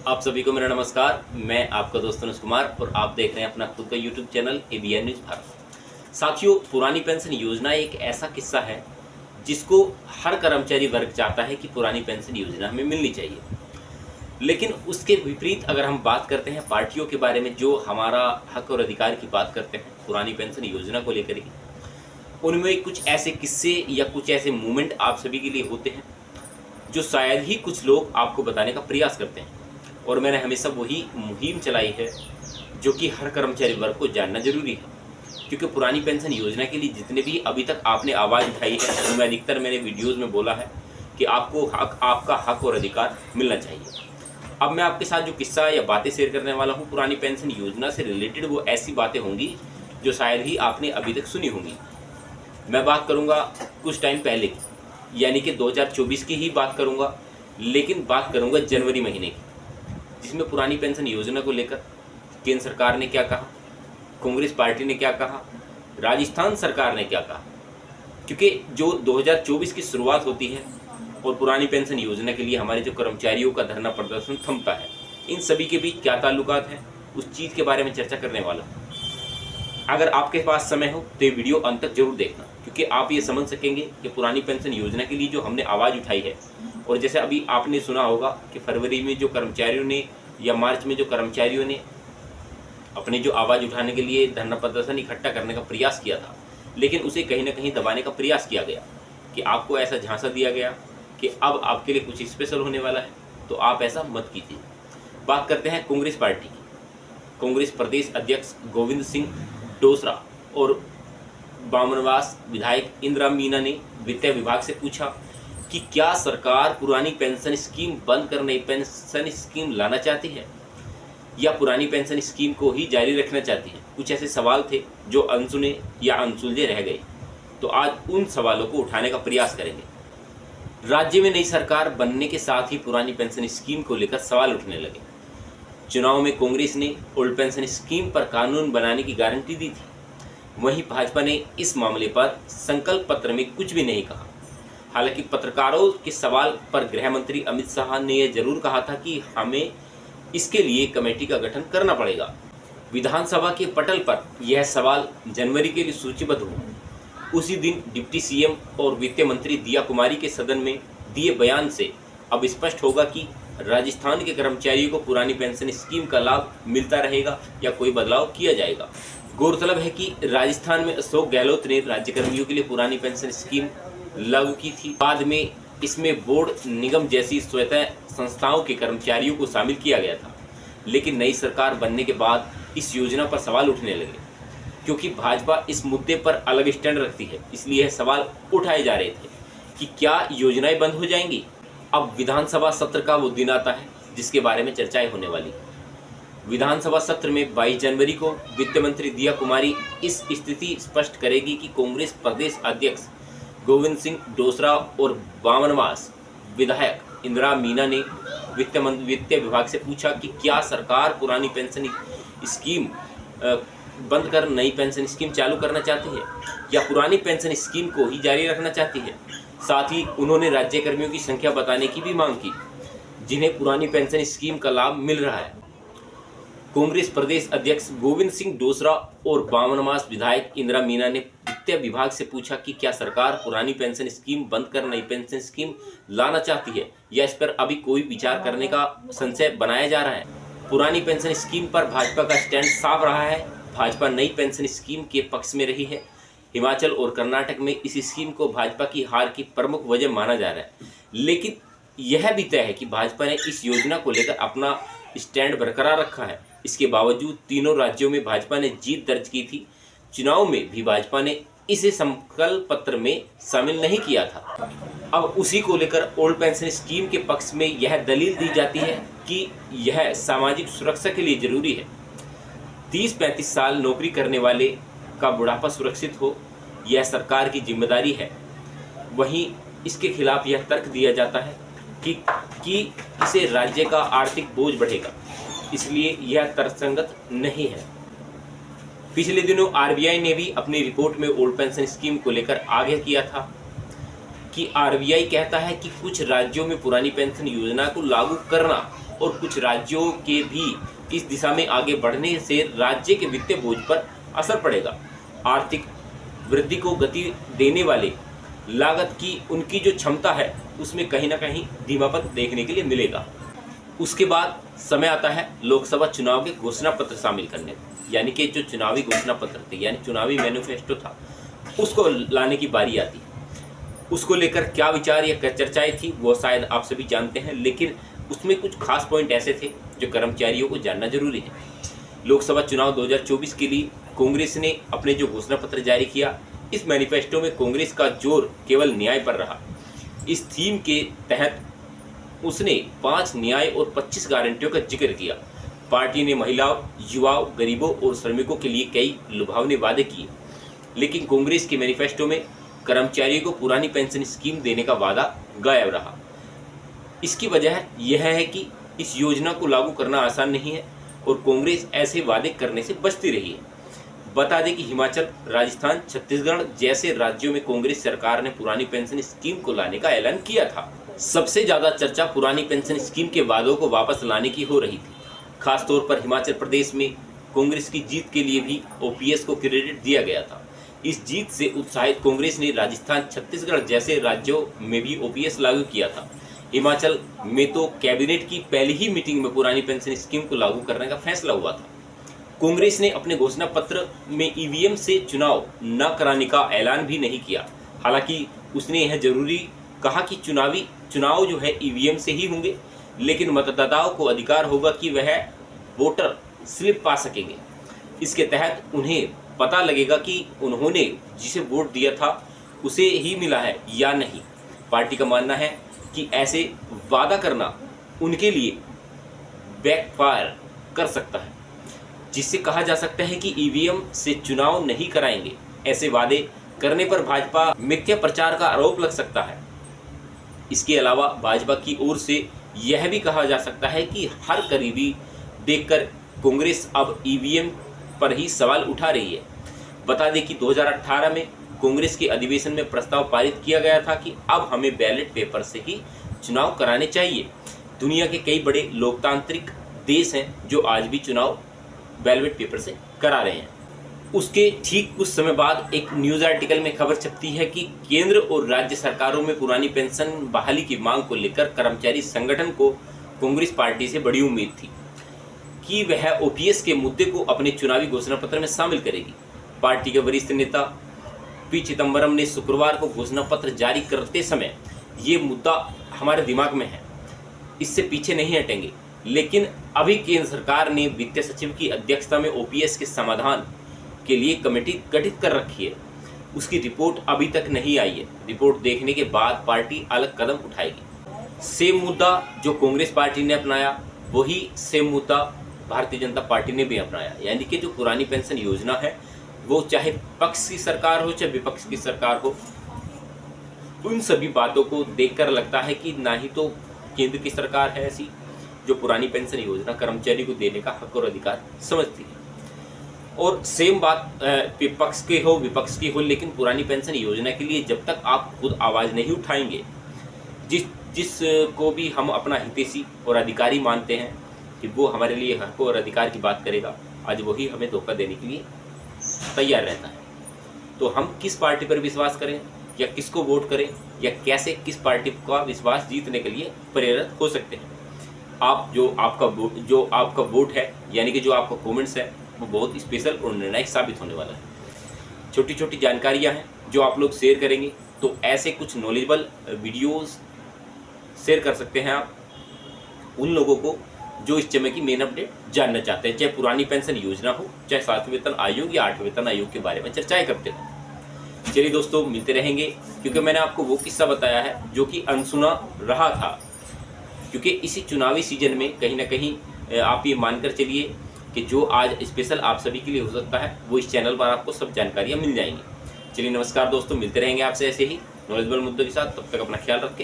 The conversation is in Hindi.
आप सभी को मेरा नमस्कार। मैं आपका दोस्त अनुज कुमार और आप देख रहे हैं अपना खुद का YouTube channel ABN news Bharat. साथियों, पुरानी पेंशन योजना एक ऐसा किस्सा है जिसको हर कर्मचारी वर्ग चाहता है कि पुरानी पेंशन योजना हमें मिलनी चाहिए। लेकिन उसके विपरीत अगर हम बात करते हैं पार्टियों के बारे में जो हमारा हक और अधिकार की बात करते हैं पुरानी पेंशन योजना को लेकर ही, उनमें कुछ ऐसे किस्से या कुछ ऐसे मूवमेंट आप सभी के लिए होते हैं जो शायद ही कुछ लोग आपको बताने का प्रयास करते हैं। और मैंने हमेशा वही मुहिम चलाई है जो कि हर कर्मचारी वर्ग को जानना जरूरी है, क्योंकि पुरानी पेंशन योजना के लिए जितने भी अभी तक आपने आवाज़ उठाई है उनमें अधिकतर मैंने वीडियोज़ में बोला है कि आपको आपका हक और अधिकार मिलना चाहिए। अब मैं आपके साथ जो किस्सा या बातें शेयर करने वाला हूँ पुरानी पेंशन योजना से रिलेटेड, वो ऐसी बातें होंगी जो शायद ही आपने अभी तक सुनी होंगी। मैं बात करूँगा कुछ टाइम पहले की, यानी कि 2024 की ही बात करूँगा, लेकिन बात करूँगा जनवरी महीने की, जिसमें पुरानी पेंशन योजना को लेकर केंद्र सरकार ने क्या कहा, कांग्रेस पार्टी ने क्या कहा, राजस्थान सरकार ने क्या कहा। क्योंकि जो 2024 की शुरुआत होती है और पुरानी पेंशन योजना के लिए हमारे जो कर्मचारियों का धरना प्रदर्शन थमता है, इन सभी के बीच क्या ताल्लुकात हैं, उस चीज़ के बारे में चर्चा करने वाला हूँ। अगर आपके पास समय हो तो ये वीडियो अंत तक जरूर देखना, क्योंकि आप ये समझ सकेंगे कि पुरानी पेंशन योजना के लिए जो हमने आवाज़ उठाई है, और जैसे अभी आपने सुना होगा कि फरवरी में जो कर्मचारियों ने या मार्च में जो कर्मचारियों ने अपने जो आवाज़ उठाने के लिए धरना प्रदर्शन इकट्ठा करने का प्रयास किया था, लेकिन उसे कहीं ना कहीं दबाने का प्रयास किया गया कि आपको ऐसा झांसा दिया गया कि अब आपके लिए कुछ स्पेशल होने वाला है, तो आप ऐसा मत कीजिए। बात करते हैं कांग्रेस पार्टी की। कांग्रेस प्रदेश अध्यक्ष गोविंद सिंह डोसरा और बामनवास विधायक इंदिरा मीना ने वित्त विभाग से पूछा कि क्या सरकार पुरानी पेंशन स्कीम बंद कर नई पेंशन स्कीम लाना चाहती है या पुरानी पेंशन स्कीम को ही जारी रखना चाहती है। कुछ ऐसे सवाल थे जो अनसुने या अनसुलझे रह गए, तो आज उन सवालों को उठाने का प्रयास करेंगे। राज्य में नई सरकार बनने के साथ ही पुरानी पेंशन स्कीम को लेकर सवाल उठने लगे। चुनाव में कांग्रेस ने ओल्ड पेंशन स्कीम पर कानून बनाने की गारंटी दी थी, वहीं भाजपा ने इस मामले पर संकल्प पत्र में कुछ भी नहीं कहा। हालांकि पत्रकारों के सवाल पर गृह मंत्री अमित शाह ने यह जरूर कहा था कि हमें इसके लिए कमेटी का गठन करना पड़ेगा। विधानसभा के पटल पर यह सवाल जनवरी के लिए सूचीबद्ध हुआ। उसी दिन डिप्टी सीएम और वित्त मंत्री दिया कुमारी के सदन में दिए बयान से अब स्पष्ट होगा कि राजस्थान के कर्मचारियों को पुरानी पेंशन स्कीम का लाभ मिलता रहेगा या कोई बदलाव किया जाएगा। गौरतलब है कि राजस्थान में अशोक गहलोत ने राज्यकर्मियों के लिए पुरानी पेंशन स्कीम लागू की थी। बाद में इसमें बोर्ड, निगम जैसी स्वायत्त संस्थाओं के कर्मचारियों को शामिल किया गया था। लेकिन नई सरकार बनने के बाद इस योजना पर सवाल उठने लगे, क्योंकि भाजपा इस मुद्दे पर अलग स्टैंड रखती है। इसलिए यह सवाल उठाए जा रहे थे कि क्या योजनाएं बंद हो जाएंगी। अब विधानसभा सत्र का वो दिन आता है जिसके बारे में चर्चाएं होने वाली। विधानसभा सत्र में 22 जनवरी को वित्त मंत्री दिया कुमारी इस स्थिति स्पष्ट करेगी कि कांग्रेस प्रदेश अध्यक्ष गोविंद सिंह डोसरा और बामनवास विधायक इंदिरा मीना ने वित्त विभाग से पूछा कि क्या सरकार पुरानी पेंशन स्कीम बंद कर नई पेंशन स्कीम चालू करना चाहती है या पुरानी पेंशन स्कीम को ही जारी रखना चाहती है। साथ ही उन्होंने राज्य कर्मियों की संख्या बताने की भी मांग की जिन्हें पुरानी पेंशन स्कीम का लाभ मिल रहा है। कांग्रेस प्रदेश अध्यक्ष गोविंद सिंह डोसरा और बामनवास विधायक इंदिरा मीना ने वित्त विभाग से पूछा कि क्या सरकार पुरानी पेंशन स्कीम बंद कर नई पेंशन स्कीम लाना चाहती है या इस पर अभी कोई विचार करने का संशय बनाया जा रहा है। पुरानी पेंशन स्कीम पर भाजपा का स्टैंड साफ रहा है। भाजपा नई पेंशन स्कीम के पक्ष में रही है। हिमाचल और कर्नाटक में इस स्कीम को भाजपा की हार की प्रमुख वजह माना जा रहा है। लेकिन यह भी तय है कि भाजपा ने इस योजना को लेकर अपना स्टैंड बरकरार रखा है। इसके बावजूद तीनों राज्यों में भाजपा ने जीत दर्ज की थी। चुनाव में भी भाजपा ने इसे संकल्प पत्र में शामिल नहीं किया था। अब उसी को लेकर ओल्ड पेंशन स्कीम के पक्ष में यह दलील दी जाती है कि यह सामाजिक सुरक्षा के लिए जरूरी है। 30-35 साल नौकरी करने वाले का बुढ़ापा सुरक्षित हो, यह सरकार की जिम्मेदारी है। वहीं इसके खिलाफ यह तर्क दिया जाता है कि इसे राज्य का आर्थिक बोझ बढ़ेगा, इसलिए यह तर्कसंगत नहीं है। पिछले दिनों आरबीआई ने भी अपनी रिपोर्ट में ओल्ड पेंशन स्कीम को लेकर आगाह किया था कि आरबीआई कहता है कि कुछ राज्यों में पुरानी पेंशन योजना को लागू करना और कुछ राज्यों के भी इस दिशा में आगे बढ़ने से राज्य के वित्तीय बोझ पर असर पड़ेगा। आर्थिक वृद्धि को गति देने वाले लागत की उनकी जो क्षमता है उसमें कहीं ना कहीं धीमापन देखने के लिए मिलेगा। उसके बाद समय आता है लोकसभा चुनाव के घोषणा पत्र शामिल करने का, यानी कि जो चुनावी घोषणा पत्र थे यानी चुनावी मैनिफेस्टो था उसको लाने की बारी आती है। उसको लेकर क्या विचार या क्या चर्चाएं थी वो शायद आप सभी जानते हैं, लेकिन उसमें कुछ खास पॉइंट ऐसे थे जो कर्मचारियों को जानना जरूरी है। लोकसभा चुनाव 2024 के लिए कांग्रेस ने अपने जो घोषणा पत्र जारी किया, इस मैनिफेस्टो में कांग्रेस का जोर केवल न्याय पर रहा। इस थीम के तहत उसने 5 न्याय और 25 गारंटियों का जिक्र किया। पार्टी ने महिलाओं, युवाओं, गरीबों और श्रमिकों के लिए कई लुभावने वादे किए, लेकिन कांग्रेस के मैनिफेस्टो में कर्मचारियों को पुरानी पेंशन स्कीम देने का वादा गायब रहा। इसकी वजह यह है कि इस योजना को लागू करना आसान नहीं है और कांग्रेस ऐसे वादे करने से बचती रही है। बता दें कि हिमाचल, राजस्थान, छत्तीसगढ़ जैसे राज्यों में कांग्रेस सरकार ने पुरानी पेंशन स्कीम को लाने का ऐलान किया था। सबसे ज्यादा चर्चा पुरानी पेंशन स्कीम के वादों को वापस लाने की हो रही थी। खासतौर पर हिमाचल प्रदेश में कांग्रेस की जीत के लिए भी ओपीएस को क्रेडिट दिया गया था। इस जीत से उत्साहित कांग्रेस ने राजस्थान, छत्तीसगढ़ जैसे राज्यों में भी ओपीएस लागू किया था। हिमाचल में तो कैबिनेट की पहली ही मीटिंग में पुरानी पेंशन स्कीम को लागू करने का फैसला हुआ था। कांग्रेस ने अपने घोषणा पत्र में ईवीएम से चुनाव न कराने का ऐलान भी नहीं किया। हालांकि उसने यह जरूरी कहा कि चुनाव जो है ईवीएम से ही होंगे, लेकिन मतदाताओं को अधिकार होगा कि वह वोटर स्लिप पा सकेंगे। इसके तहत उन्हें पता लगेगा कि उन्होंने जिसे वोट दिया था उसे ही मिला है या नहीं। पार्टी का मानना है कि ऐसे वादा करना उनके लिए बैकफायर कर सकता है, जिससे कहा जा सकता है कि ईवीएम से चुनाव नहीं कराएंगे। ऐसे वादे करने पर भाजपा मिथ्या प्रचार का आरोप लग सकता है। इसके अलावा भाजपा की ओर से यह भी कहा जा सकता है कि हर करीबी देखकर कांग्रेस अब ईवीएम पर ही सवाल उठा रही है। बता दें कि 2018 में कांग्रेस के अधिवेशन में प्रस्ताव पारित किया गया था कि अब हमें बैलेट पेपर से ही चुनाव कराने चाहिए। दुनिया के कई बड़े लोकतांत्रिक देश हैं जो आज भी चुनाव बैलेट पेपर से करा रहे हैं। उसके ठीक कुछ समय बाद एक न्यूज़ आर्टिकल में खबर छपती है कि केंद्र और राज्य सरकारों में पुरानी पेंशन बहाली की मांग को लेकर कर्मचारी संगठन को कांग्रेस पार्टी से बड़ी उम्मीद थी कि वह ओपीएस के मुद्दे को अपने चुनावी घोषणा पत्र में शामिल करेगी। पार्टी के वरिष्ठ नेता पी चिदंबरम ने शुक्रवार को घोषणा पत्र जारी करते समय ये मुद्दा हमारे दिमाग में है, इससे पीछे नहीं हटेंगे। लेकिन अभी केंद्र सरकार ने वित्तीय सचिव की अध्यक्षता में ओपीएस के समाधान के लिए कमेटी गठित कर रखी है। उसकी रिपोर्ट अभी तक नहीं आई है। रिपोर्ट देखने के बाद पार्टी अलग कदम उठाएगी। सेम मुद्दा जो कांग्रेस पार्टी ने अपनाया वही सेम मुद्दा भारतीय जनता पार्टी ने भी अपनाया, यानी कि जो पुरानी पेंशन योजना है वो चाहे पक्ष की सरकार हो चाहे विपक्ष की सरकार हो, उन सभी बातों को देखकर लगता है कि ना ही तो केंद्र की सरकार है ऐसी जो पुरानी पेंशन योजना कर्मचारी को देने का हक और अधिकार समझती है, और सेम बात विपक्ष की हो विपक्ष की हो, लेकिन पुरानी पेंशन योजना के लिए जब तक आप खुद आवाज़ नहीं उठाएंगे, जिस को भी हम अपना हितैषी और अधिकारी मानते हैं कि वो हमारे लिए हक और अधिकार की बात करेगा, आज वही हमें धोखा देने के लिए तैयार रहता है। तो हम किस पार्टी पर विश्वास करें या किसको वोट करें या कैसे किस पार्टी का विश्वास जीतने के लिए प्रेरित हो सकते हैं। आप जो आपका वोट है यानी कि जो आपका कमेंट्स है वो बहुत स्पेशल और निर्णायक साबित होने वाला है। छोटी छोटी जानकारियां हैं जो आप लोग शेयर करेंगे तो ऐसे कुछ नॉलेजेबल वीडियोस शेयर कर सकते हैं आप उन लोगों को जो इस समय की मेन अपडेट जानना चाहते हैं, चाहे पुरानी पेंशन योजना हो, चाहे 7वें वेतन आयोग या 8वें वेतन आयोग के बारे में चर्चाएं करते हो। चलिए दोस्तों, मिलते रहेंगे, क्योंकि मैंने आपको वो किस्सा बताया है जो कि अनसुना रहा था, क्योंकि इसी चुनावी सीजन में कहीं ना कहीं आप ये मानकर चलिए कि जो आज स्पेशल आप सभी के लिए हो सकता है वो इस चैनल पर आपको सब जानकारियाँ मिल जाएंगी। चलिए नमस्कार दोस्तों, मिलते रहेंगे आपसे ऐसे ही नॉलेजेबल मुद्दों के साथ। तब तक अपना ख्याल रखें।